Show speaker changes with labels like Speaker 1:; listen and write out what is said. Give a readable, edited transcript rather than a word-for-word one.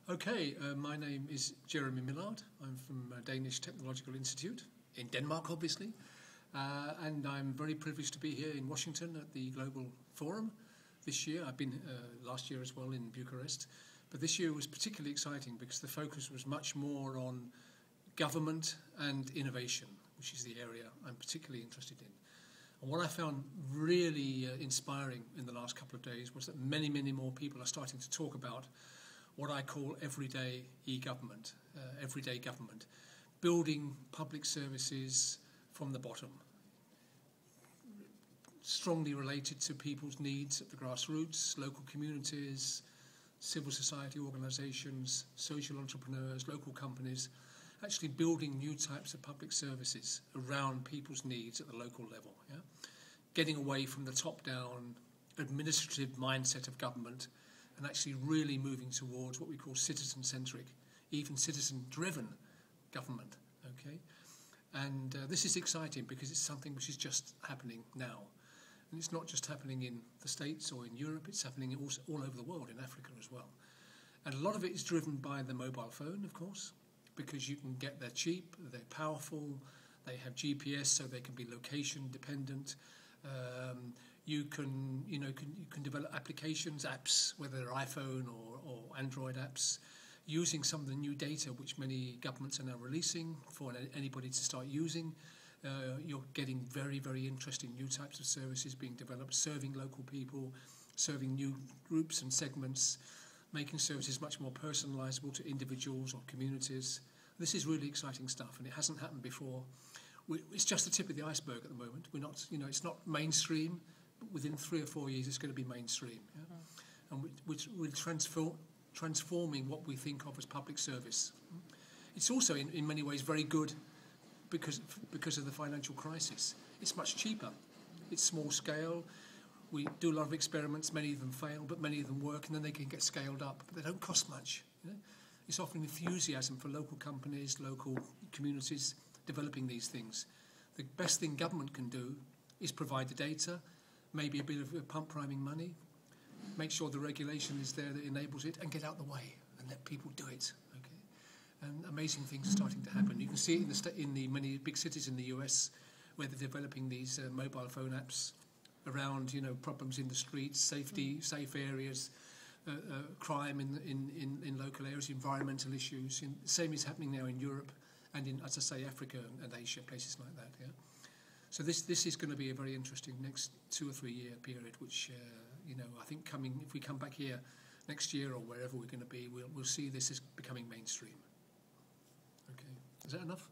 Speaker 1: Okay, my name is Jeremy Millard. I'm from Danish Technological Institute in Denmark, obviously, and I'm very privileged to be here in Washington at the Global Forum this year. I've been last year as well in Bucharest, but this year was particularly exciting because the focus was much more on government and innovation, which is the area I'm particularly interested in. And what I found really inspiring in the last couple of days was that many more people are starting to talk about what I call everyday e-government, everyday government, building public services from the bottom, strongly related to people's needs at the grassroots, local communities, civil society organisations, social entrepreneurs, local companies, actually building new types of public services around people's needs at the local level. Yeah? Getting away from the top-down administrative mindset of government and actually really moving towards what we call citizen-centric, even citizen-driven government. Okay, and this is exciting because it's something which is just happening now, and it's not just happening in the States or in Europe; it's happening also all over the world, in Africa as well. And a lot of it is driven by the mobile phone, of course, because you can get they're cheap, they're powerful, they have GPS, so they can be location dependent. You can develop applications, apps, whether they're iPhone or Android apps, using some of the new data which many governments are now releasing for anybody to start using. You're getting very interesting new types of services being developed, serving local people, serving new groups and segments, making services much more personalisable to individuals or communities. This is really exciting stuff, and it hasn't happened before. It's just the tip of the iceberg at the moment. We're not, it's not mainstream. But within 3 or 4 years, it's going to be mainstream, yeah? And we're transforming what we think of as public service. It's also, in many ways, very good because of the financial crisis. It's much cheaper. It's small scale. We do a lot of experiments. Many of them fail, but many of them work, and then they can get scaled up. But they don't cost much. You know? It's often enthusiasm for local companies, local communities developing these things. The best thing government can do is provide the data, maybe a bit of pump priming money, make sure the regulation is there that enables it, and get out the way and let people do it. Okay, and amazing things are starting to happen. You can see it in the many big cities in the US where they're developing these mobile phone apps around problems in the streets, safety, safe areas, crime in local areas, environmental issues. The same is happening now in Europe and in, as I say, Africa and Asia, places like that. Yeah. So this is going to be a very interesting next 2 or 3 year period, which I think if we come back here next year or wherever we're going to be, we'll see this as becoming mainstream. Okay, is that enough?